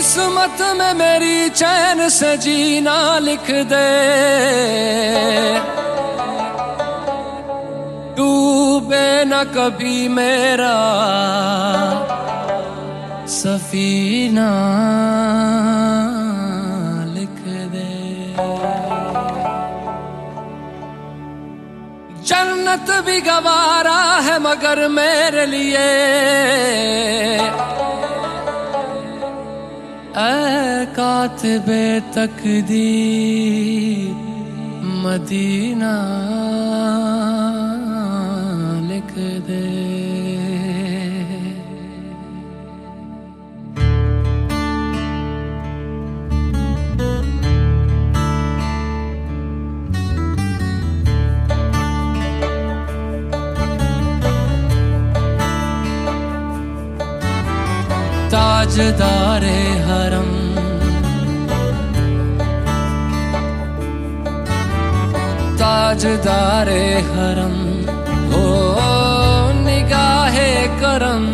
किस्मत में मेरी चैन से जीना लिख दे, डूबे न कभी मेरा सफीना लिख दे। जन्नत भी गवारा है मगर मेरे लिए, ऐ कातिबे तकदीर मदीना लिख दे। ताजदारे हरम, ताजदारे हरम हो निगाहे करम,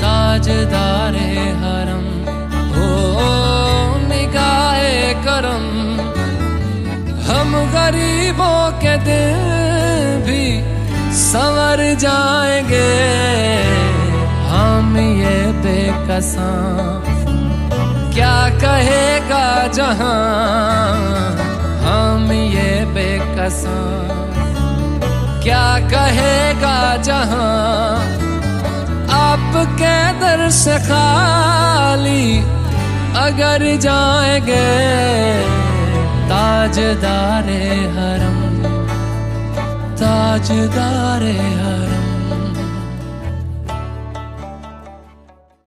ताजदारे हरम हो निगाहे करम। हम गरीबों के दिल भी संवर जाएंगे, हम ये बेकसां क्या कहेगा जहां, हम ये बेकसां क्या कहेगा जहां। आपके दर से खाली अगर जाएंगे, ताजदारे हरम, ताजदारे हरम।